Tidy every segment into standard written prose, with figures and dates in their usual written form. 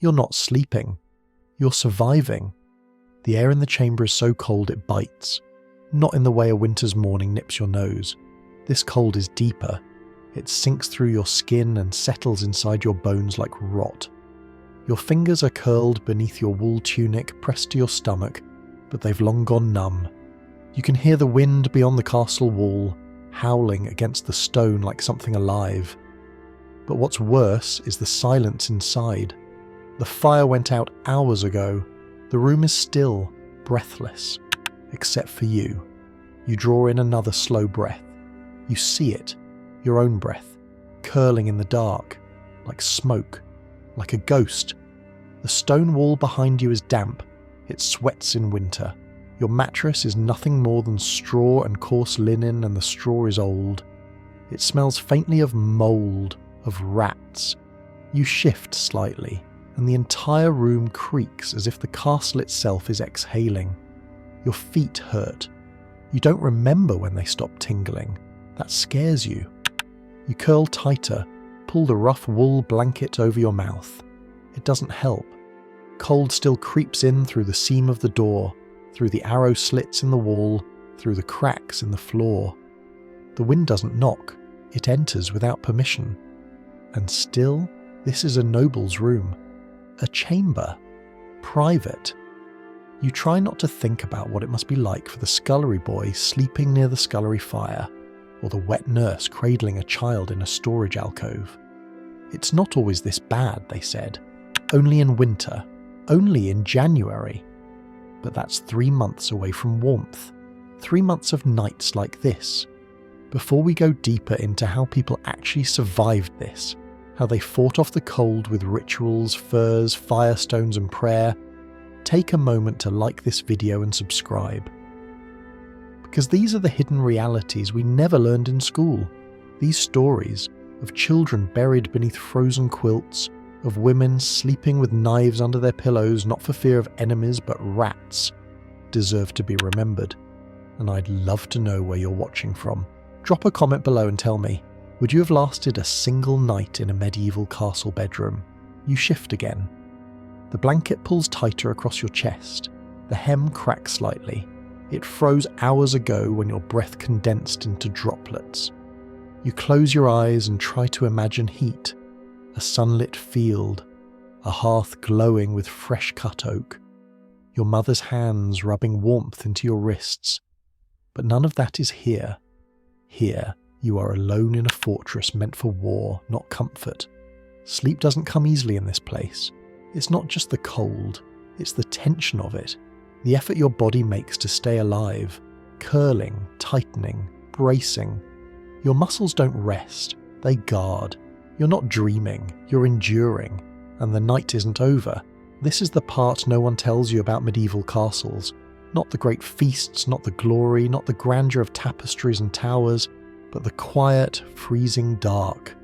You're not sleeping. You're surviving. The air in the chamber is so cold it bites. Not in the way a winter's morning nips your nose. This cold is deeper. It sinks through your skin and settles inside your bones like rot. Your fingers are curled beneath your wool tunic pressed to your stomach, but they've long gone numb. You can hear the wind beyond the castle wall, howling against the stone like something alive. But what's worse is the silence inside. The fire went out hours ago. The room is still, breathless, except for you. You draw in another slow breath. You see it, your own breath, curling in the dark, like smoke, like a ghost. The stone wall behind you is damp. It sweats in winter. Your mattress is nothing more than straw and coarse linen, and the straw is old. It smells faintly of mould, of rats. You shift slightly, and the entire room creaks as if the castle itself is exhaling. Your feet hurt. You don't remember when they stopped tingling. That scares you. You curl tighter, pull the rough wool blanket over your mouth. It doesn't help. Cold still creeps in through the seam of the door, through the arrow slits in the wall, through the cracks in the floor. The wind doesn't knock. It enters without permission. And still, this is a noble's room. A chamber. Private. You try not to think about what it must be like for the scullery boy sleeping near the scullery fire, or the wet nurse cradling a child in a storage alcove. It's not always this bad, they said. Only in winter. Only in January. But that's 3 months away from warmth. 3 months of nights like this. Before we go deeper into how people actually survived this, how they fought off the cold with rituals, furs, firestones and prayer, take a moment to like this video and subscribe. Because these are the hidden realities we never learned in school. These stories of children buried beneath frozen quilts, of women sleeping with knives under their pillows not for fear of enemies but rats, deserve to be remembered. And I'd love to know where you're watching from. Drop a comment below and tell me, would you have lasted a single night in a medieval castle bedroom? You shift again. The blanket pulls tighter across your chest. The hem cracks slightly. It froze hours ago when your breath condensed into droplets. You close your eyes and try to imagine heat. A sunlit field. A hearth glowing with fresh-cut oak. Your mother's hands rubbing warmth into your wrists. But none of that is here. Here, you are alone in a fortress meant for war, not comfort. Sleep doesn't come easily in this place. It's not just the cold, it's the tension of it, the effort your body makes to stay alive, curling, tightening, bracing. Your muscles don't rest, they guard. You're not dreaming, you're enduring, and the night isn't over. This is the part no one tells you about medieval castles. Not the great feasts, not the glory, not the grandeur of tapestries and towers, but the quiet, freezing dark,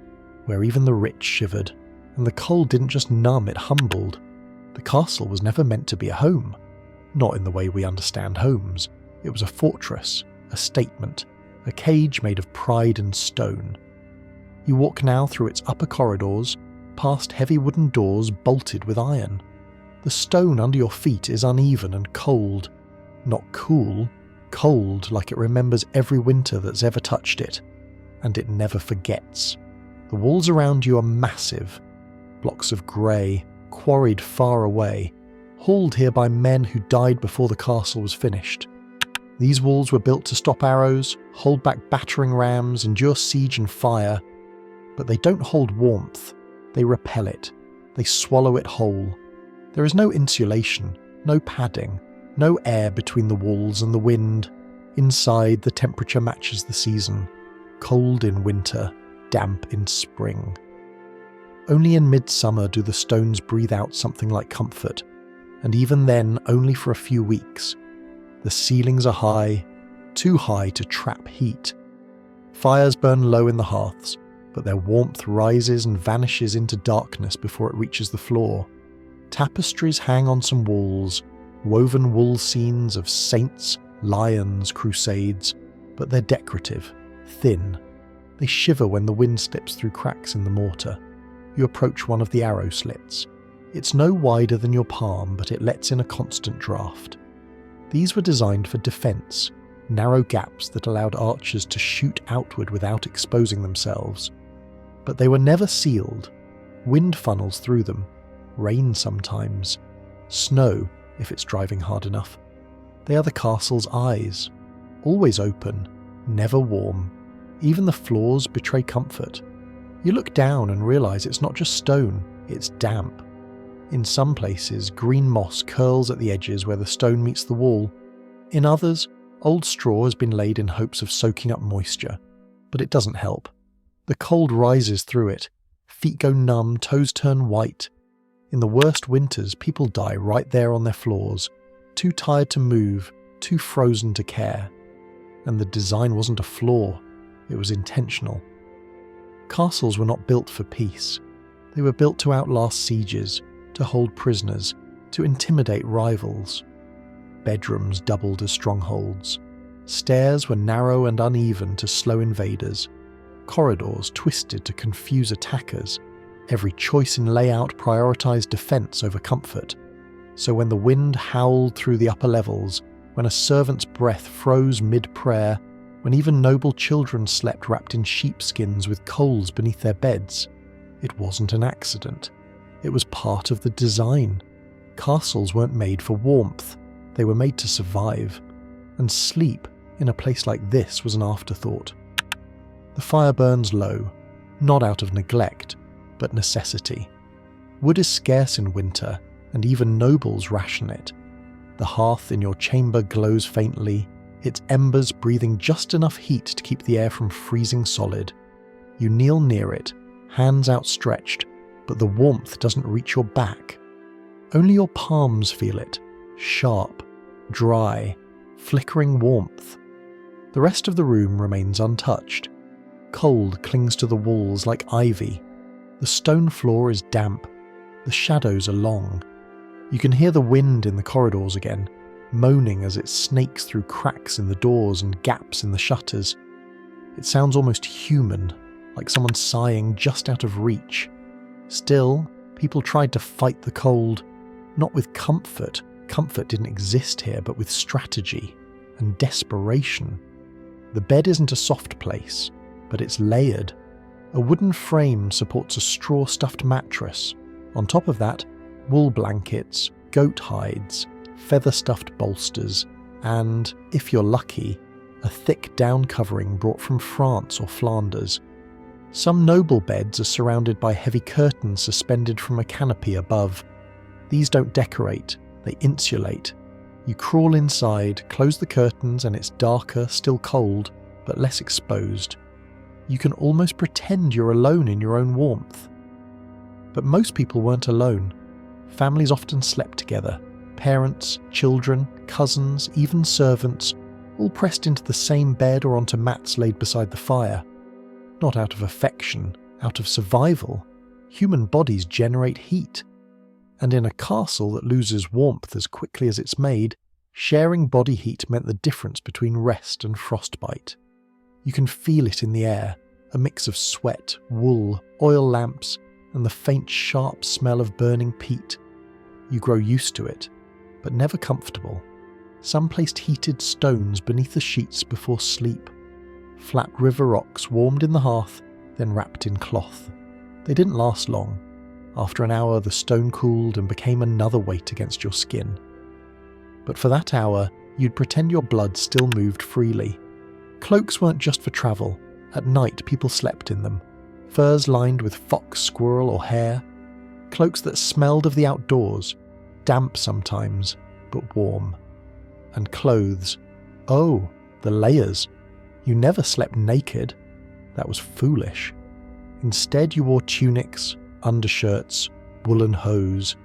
where even the rich shivered. And the cold didn't just numb, it humbled. The castle was never meant to be a home. Not in the way we understand homes. It was a fortress, a statement, a cage made of pride and stone. You walk now through its upper corridors, past heavy wooden doors bolted with iron. The stone under your feet is uneven and cold. Not cool, cold like it remembers every winter that's ever touched it. And it never forgets. The walls around you are massive. Blocks of grey, quarried far away, hauled here by men who died before the castle was finished. These walls were built to stop arrows, hold back battering rams, endure siege and fire, but they don't hold warmth. They repel it. They swallow it whole. There is no insulation, no padding, no air between the walls and the wind. Inside, the temperature matches the season. Cold in winter, damp in spring. Only in midsummer do the stones breathe out something like comfort, and even then only for a few weeks. The ceilings are high, too high to trap heat. Fires burn low in the hearths, but their warmth rises and vanishes into darkness before it reaches the floor. Tapestries hang on some walls, woven wool scenes of saints, lions, crusades, but they're decorative, thin. They shiver when the wind slips through cracks in the mortar. You approach one of the arrow slits. It's no wider than your palm, but it lets in a constant draft. These were designed for defence, narrow gaps that allowed archers to shoot outward without exposing themselves. But they were never sealed. Wind funnels through them, rain sometimes, snow if it's driving hard enough. They are the castle's eyes, always open, never warm. Even the floors betray comfort. You look down and realise it's not just stone, it's damp. In some places, green moss curls at the edges where the stone meets the wall. In others, old straw has been laid in hopes of soaking up moisture, but it doesn't help. The cold rises through it, feet go numb, toes turn white. In the worst winters, people die right there on their floors, too tired to move, too frozen to care. And the design wasn't a flaw, it was intentional. Castles were not built for peace. They were built to outlast sieges, to hold prisoners, to intimidate rivals. Bedrooms doubled as strongholds. Stairs were narrow and uneven to slow invaders. Corridors twisted to confuse attackers. Every choice in layout prioritized defense over comfort. So when the wind howled through the upper levels, when a servant's breath froze mid-prayer, when even noble children slept wrapped in sheepskins with coals beneath their beds, it wasn't an accident. It was part of the design. Castles weren't made for warmth. They were made to survive. And sleep in a place like this was an afterthought. The fire burns low, not out of neglect, but necessity. Wood is scarce in winter, and even nobles ration it. The hearth in your chamber glows faintly, its embers breathing just enough heat to keep the air from freezing solid. You kneel near it, hands outstretched, but the warmth doesn't reach your back. Only your palms feel it, sharp, dry, flickering warmth. The rest of the room remains untouched. Cold clings to the walls like ivy. The stone floor is damp. The shadows are long. You can hear the wind in the corridors again, moaning as it snakes through cracks in the doors and gaps in the shutters. It sounds almost human, like someone sighing just out of reach. Still, people tried to fight the cold, not with comfort. Comfort didn't exist here, but with strategy and desperation. The bed isn't a soft place, but it's layered. A wooden frame supports a straw-stuffed mattress. On top of that, wool blankets, goat hides, feather-stuffed bolsters, and, if you're lucky, a thick down covering brought from France or Flanders. Some noble beds are surrounded by heavy curtains suspended from a canopy above. These don't decorate, they insulate. You crawl inside, close the curtains, and it's darker, still cold, but less exposed. You can almost pretend you're alone in your own warmth. But most people weren't alone. Families often slept together. Parents, children, cousins, even servants, all pressed into the same bed or onto mats laid beside the fire. Not out of affection, out of survival. Human bodies generate heat. And in a castle that loses warmth as quickly as it's made, sharing body heat meant the difference between rest and frostbite. You can feel it in the air, a mix of sweat, wool, oil lamps, and the faint sharp smell of burning peat. You grow used to it, but never comfortable. Some placed heated stones beneath the sheets before sleep. Flat river rocks warmed in the hearth, then wrapped in cloth. They didn't last long. After an hour, the stone cooled and became another weight against your skin. But for that hour, you'd pretend your blood still moved freely. Cloaks weren't just for travel. At night, people slept in them. Furs lined with fox, squirrel, or hare. Cloaks that smelled of the outdoors, damp sometimes, but warm. And clothes. Oh, the layers. You never slept naked. That was foolish. Instead, you wore tunics, undershirts, woolen hose.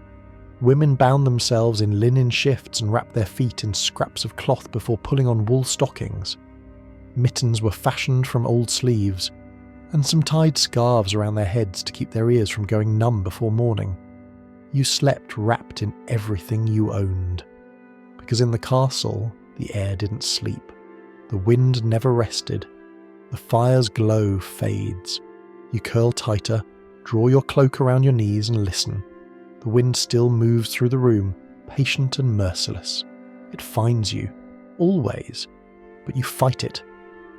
Women bound themselves in linen shifts and wrapped their feet in scraps of cloth before pulling on wool stockings. Mittens were fashioned from old sleeves, and some tied scarves around their heads to keep their ears from going numb before morning. You slept wrapped in everything you owned. Because in the castle, the air didn't sleep. The wind never rested. The fire's glow fades. You curl tighter, draw your cloak around your knees and listen. The wind still moves through the room, patient and merciless. It finds you, always, but you fight it,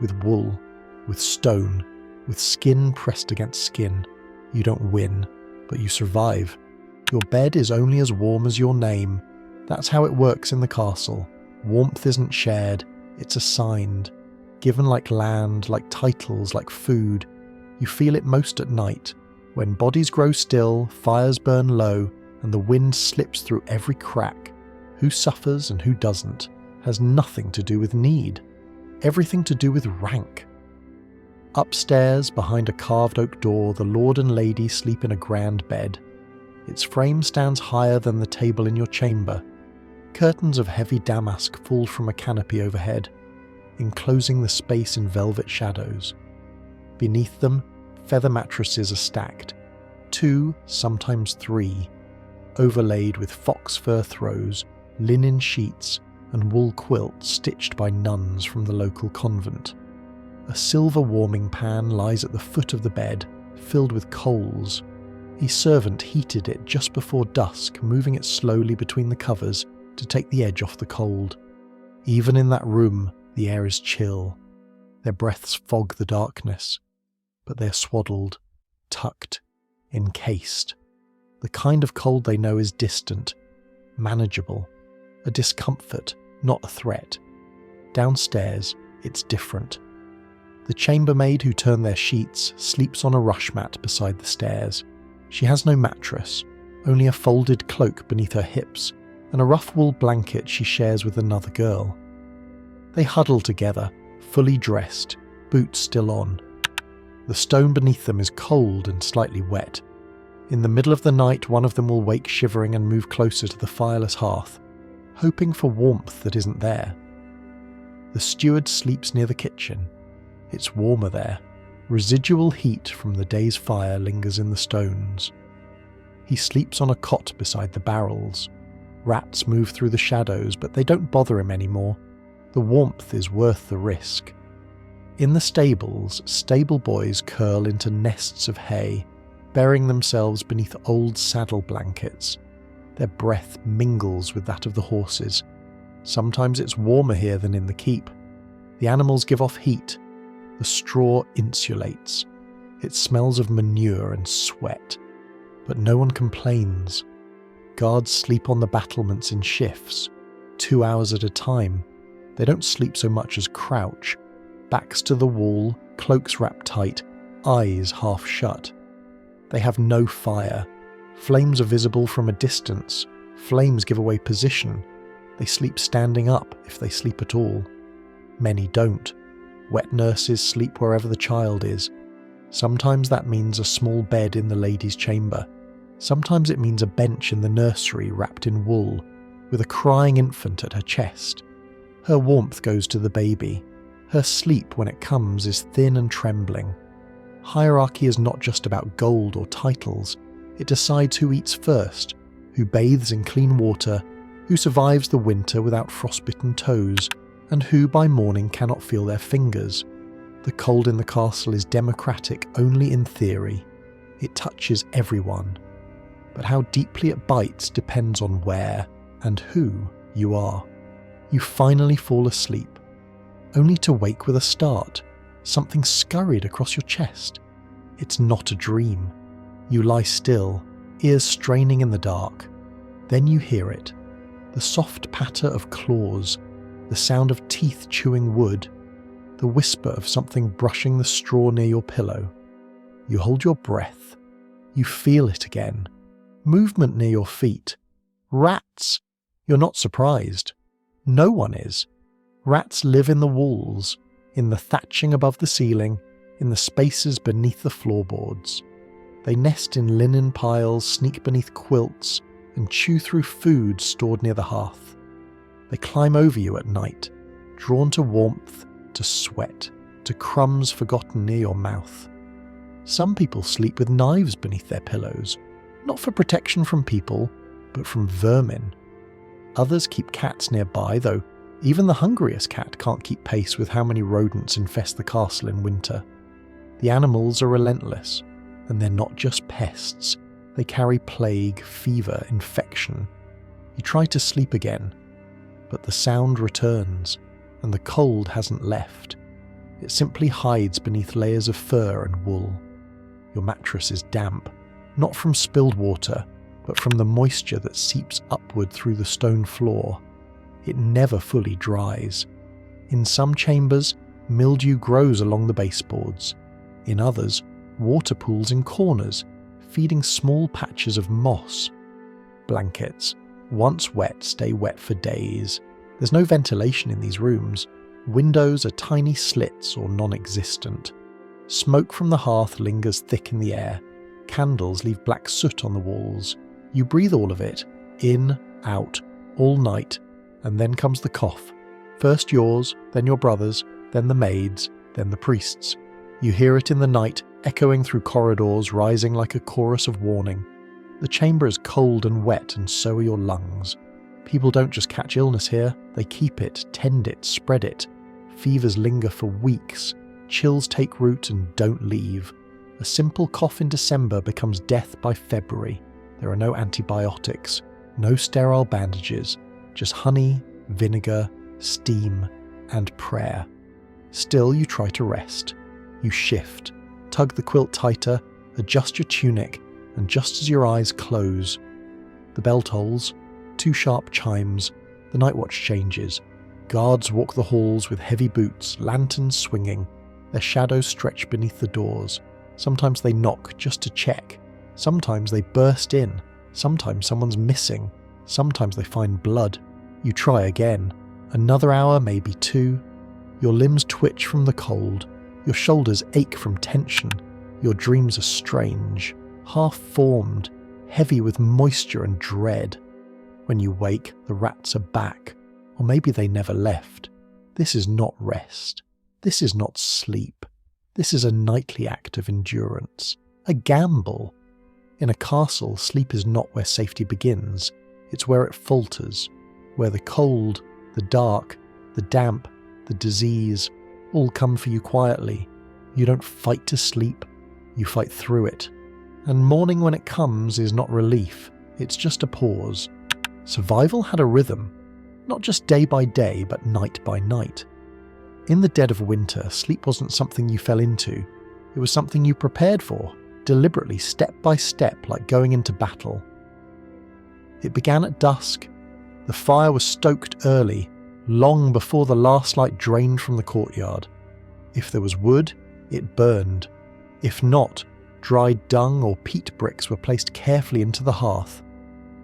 with wool, with stone, with skin pressed against skin. You don't win, but you survive. Your bed is only as warm as your name. That's how it works in the castle. Warmth isn't shared, it's assigned, given like land, like titles, like food. You feel it most at night, when bodies grow still, fires burn low, and the wind slips through every crack. Who suffers and who doesn't has nothing to do with need, everything to do with rank. Upstairs, behind a carved oak door, the lord and lady sleep in a grand bed. Its frame stands higher than the table in your chamber. Curtains of heavy damask fall from a canopy overhead, enclosing the space in velvet shadows. Beneath them, feather mattresses are stacked, 2, sometimes 3, overlaid with fox fur throws, linen sheets, and wool quilts stitched by nuns from the local convent. A silver warming pan lies at the foot of the bed, filled with coals. A servant heated it just before dusk, moving it slowly between the covers to take the edge off the cold. Even in that room, the air is chill. Their breaths fog the darkness, but they're swaddled, tucked, encased. The kind of cold they know is distant, manageable, a discomfort, not a threat. Downstairs, it's different. The chambermaid who turned their sheets sleeps on a rush mat beside the stairs. She has no mattress, only a folded cloak beneath her hips, and a rough wool blanket she shares with another girl. They huddle together, fully dressed, boots still on. The stone beneath them is cold and slightly wet. In the middle of the night, one of them will wake shivering and move closer to the fireless hearth, hoping for warmth that isn't there. The steward sleeps near the kitchen. It's warmer there. Residual heat from the day's fire lingers in the stones. He sleeps on a cot beside the barrels. Rats move through the shadows, but they don't bother him anymore. The warmth is worth the risk. In the stables, stable boys curl into nests of hay, burying themselves beneath old saddle blankets. Their breath mingles with that of the horses. Sometimes it's warmer here than in the keep. The animals give off heat. The straw insulates. It smells of manure and sweat. But no one complains. Guards sleep on the battlements in shifts, 2 hours at a time. They don't sleep so much as crouch, backs to the wall, cloaks wrapped tight, eyes half shut. They have no fire. Flames are visible from a distance. Flames give away position. They sleep standing up, if they sleep at all. Many don't. Wet nurses sleep wherever the child is. Sometimes that means a small bed in the lady's chamber. Sometimes it means a bench in the nursery wrapped in wool, with a crying infant at her chest. Her warmth goes to the baby. Her sleep, when it comes, is thin and trembling. Hierarchy is not just about gold or titles. It decides who eats first, who bathes in clean water, who survives the winter without frostbitten toes, and who by morning cannot feel their fingers. The cold in the castle is democratic only in theory. It touches everyone. But how deeply it bites depends on where and who you are. You finally fall asleep, only to wake with a start. Something scurried across your chest. It's not a dream. You lie still, ears straining in the dark. Then you hear it. The soft patter of claws, the sound of teeth chewing wood, the whisper of something brushing the straw near your pillow. You hold your breath. You feel it again. Movement near your feet. Rats! You're not surprised. No one is. Rats live in the walls, in the thatching above the ceiling, in the spaces beneath the floorboards. They nest in linen piles, sneak beneath quilts, and chew through food stored near the hearth. They climb over you at night, drawn to warmth, to sweat, to crumbs forgotten near your mouth. Some people sleep with knives beneath their pillows, not for protection from people, but from vermin. Others keep cats nearby, though even the hungriest cat can't keep pace with how many rodents infest the castle in winter. The animals are relentless, and they're not just pests, They carry plague, fever, infection. You try to sleep again, but the sound returns, and the cold hasn't left. It simply hides beneath layers of fur and wool. Your mattress is damp, not from spilled water, but from the moisture that seeps upward through the stone floor. It never fully dries. In some chambers, mildew grows along the baseboards. In others, water pools in corners, feeding small patches of moss. Blankets, once wet, stay wet for days. There's no ventilation in these rooms. Windows are tiny slits or non-existent. Smoke from the hearth lingers thick in the air. Candles leave black soot on the walls. You breathe all of it, in, out, all night, and then comes the cough. First yours, then your brother's, then the maid's, then the priest's. You hear it in the night, echoing through corridors, rising like a chorus of warning. The chamber is cold and wet, and so are your lungs. People don't just catch illness here, they keep it, tend it, spread it. Fevers linger for weeks. Chills take root and don't leave. A simple cough in December becomes death by February. There are no antibiotics, no sterile bandages, just honey, vinegar, steam, and prayer. Still, you try to rest. You shift, tug the quilt tighter, adjust your tunic, and just as your eyes close, the bell tolls, 2 sharp chimes, the night watch changes. Guards walk the halls with heavy boots, lanterns swinging. Their shadows stretch beneath the doors. Sometimes they knock just to check. Sometimes they burst in. Sometimes someone's missing. Sometimes they find blood. You try again. Another hour, maybe 2. Your limbs twitch from the cold. Your shoulders ache from tension. Your dreams are strange, half-formed, heavy with moisture and dread. When you wake, the rats are back. Or maybe they never left. This is not rest. This is not sleep. This is a nightly act of endurance. A gamble. In a castle, sleep is not where safety begins. It's where it falters. Where the cold, the dark, the damp, the disease, all come for you quietly. You don't fight to sleep. You fight through it. And morning when it comes is not relief. It's just a pause. Survival had a rhythm. Not just day by day, but night by night. In the dead of winter, sleep wasn't something you fell into. It was something you prepared for, deliberately, step by step, like going into battle. It began at dusk. The fire was stoked early, long before the last light drained from the courtyard. If there was wood, it burned. If not, dried dung or peat bricks were placed carefully into the hearth.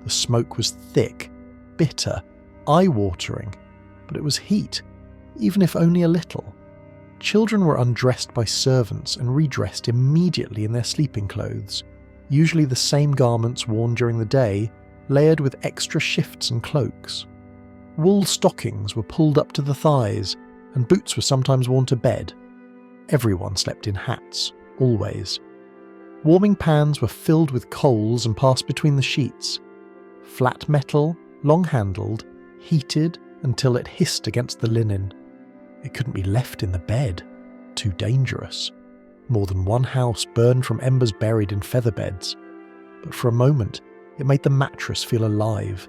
The smoke was thick, bitter, eye-watering, but it was heat, even if only a little. Children were undressed by servants and redressed immediately in their sleeping clothes, usually the same garments worn during the day, layered with extra shifts and cloaks. Wool stockings were pulled up to the thighs, and boots were sometimes worn to bed. Everyone slept in hats, always. Warming pans were filled with coals and passed between the sheets. Flat metal, long-handled, heated until it hissed against the linen. It couldn't be left in the bed. Too dangerous. More than one house burned from embers buried in feather beds. But for a moment, it made the mattress feel alive.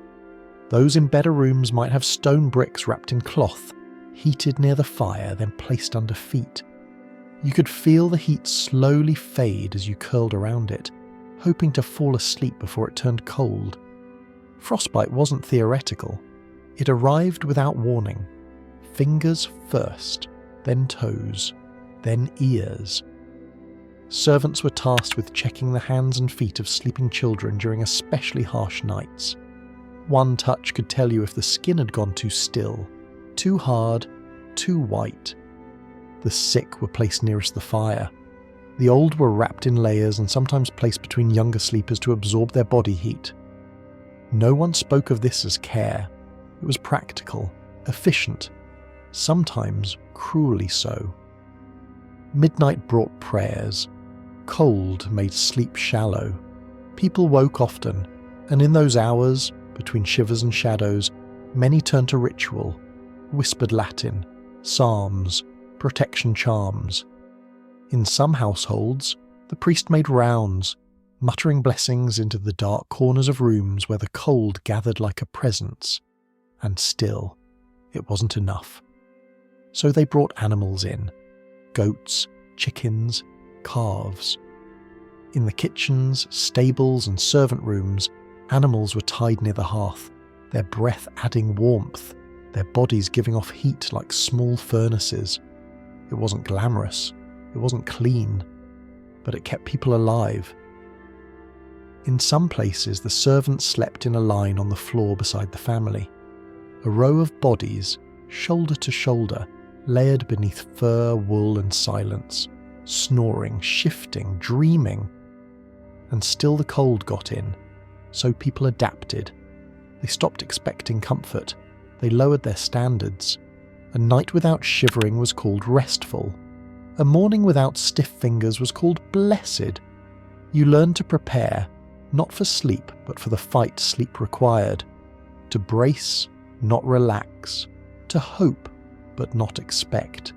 Those in better rooms might have stone bricks wrapped in cloth, heated near the fire, then placed under feet. You could feel the heat slowly fade as you curled around it, hoping to fall asleep before it turned cold. Frostbite wasn't theoretical. It arrived without warning. Fingers first, then toes, then ears. Servants were tasked with checking the hands and feet of sleeping children during especially harsh nights. One touch could tell you if the skin had gone too still, too hard, too white. The sick were placed nearest the fire. The old were wrapped in layers and sometimes placed between younger sleepers to absorb their body heat. No one spoke of this as care. It was practical, efficient, sometimes cruelly so. Midnight brought prayers. Cold made sleep shallow. People woke often, and in those hours, between shivers and shadows, many turned to ritual, whispered Latin, psalms, protection charms. In some households, the priest made rounds, muttering blessings into the dark corners of rooms where the cold gathered like a presence. And still, it wasn't enough. So they brought animals in. Goats, chickens, calves. In the kitchens, stables and servant rooms, animals were tied near the hearth, their breath adding warmth, their bodies giving off heat like small furnaces. It wasn't glamorous, it wasn't clean, but it kept people alive. In some places, the servants slept in a line on the floor beside the family. A row of bodies, shoulder to shoulder, layered beneath fur, wool and silence, snoring, shifting, dreaming. And still the cold got in, so people adapted. They stopped expecting comfort. They lowered their standards. A night without shivering was called restful. A morning without stiff fingers was called blessed. You learned to prepare, not for sleep, but for the fight sleep required. To brace, not relax. To hope, but not expect.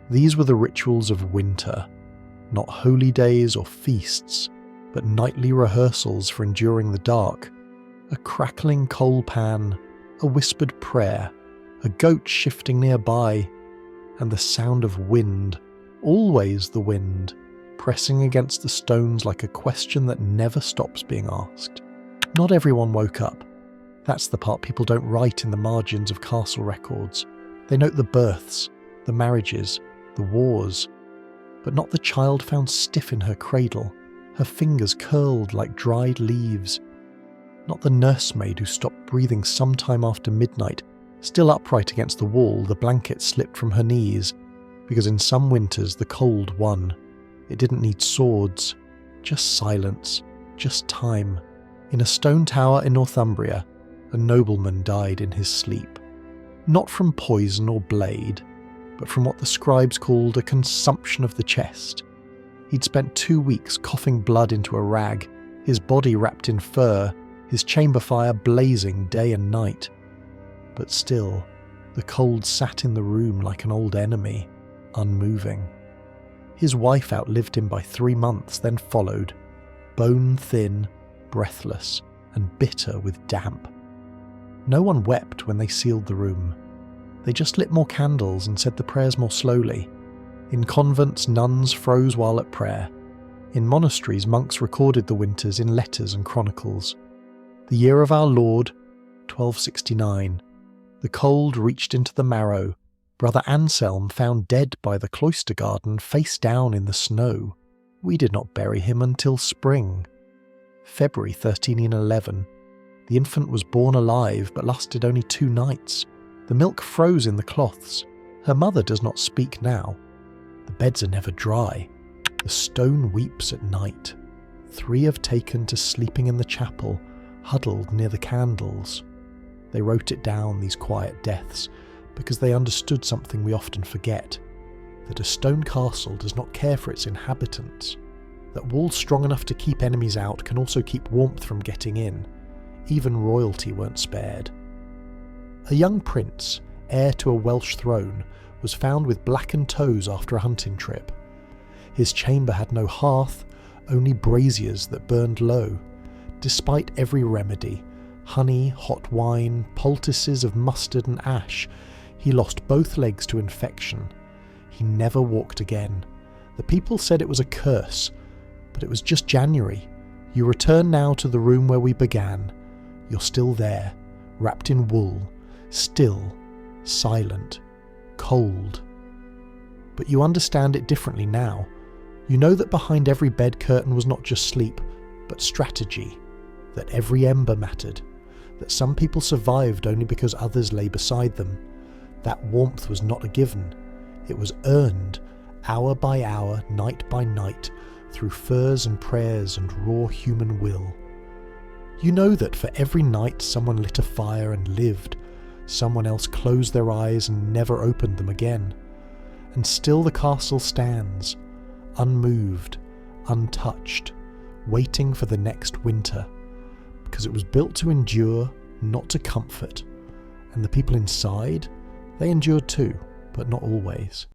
These were the rituals of winter, not holy days or feasts, but nightly rehearsals for enduring the dark. A crackling coal pan, a whispered prayer, a goat shifting nearby, and the sound of wind, always the wind, pressing against the stones like a question that never stops being asked. Not everyone woke up. That's the part people don't write in the margins of castle records. They note the births, the marriages, the wars, but not the child found stiff in her cradle, her fingers curled like dried leaves. Not the nursemaid who stopped breathing sometime after midnight, still upright against the wall, the blanket slipped from her knees, because in some winters the cold won. It didn't need swords, just silence, just time. In a stone tower in Northumbria, a nobleman died in his sleep. Not from poison or blade, but from what the scribes called a consumption of the chest. He'd spent 2 weeks coughing blood into a rag, his body wrapped in fur, his chamber fire blazing day and night. But still, the cold sat in the room like an old enemy, unmoving. His wife outlived him by 3 months, then followed, bone-thin, breathless, and bitter with damp. No one wept when they sealed the room. They just lit more candles and said the prayers more slowly. In convents, nuns froze while at prayer. In monasteries, monks recorded the winters in letters and chronicles. The year of our Lord, 1269. The cold reached into the marrow. Brother Anselm found dead by the cloister garden, face down in the snow. We did not bury him until spring. February 1311. The infant was born alive, but lasted only 2 nights. The milk froze in the cloths. Her mother does not speak now. The beds are never dry. The stone weeps at night. 3 have taken to sleeping in the chapel, huddled near the candles. They wrote it down, these quiet deaths, because they understood something we often forget, that a stone castle does not care for its inhabitants, that walls strong enough to keep enemies out can also keep warmth from getting in. Even royalty weren't spared. A young prince, heir to a Welsh throne, was found with blackened toes after a hunting trip. His chamber had no hearth, only braziers that burned low. Despite every remedy, honey, hot wine, poultices of mustard and ash, he lost both legs to infection. He never walked again. The people said it was a curse, but it was just January. You return now to the room where we began. You're still there, wrapped in wool, still, silent, cold. But you understand it differently now. You know that behind every bed curtain was not just sleep, but strategy, that every ember mattered, that some people survived only because others lay beside them. That warmth was not a given. It was earned, hour by hour, night by night, through furs and prayers and raw human will. You know that for every night someone lit a fire and lived, someone else closed their eyes and never opened them again. And still the castle stands, unmoved, untouched, waiting for the next winter, because it was built to endure, not to comfort. And the people inside, they endured too, but not always.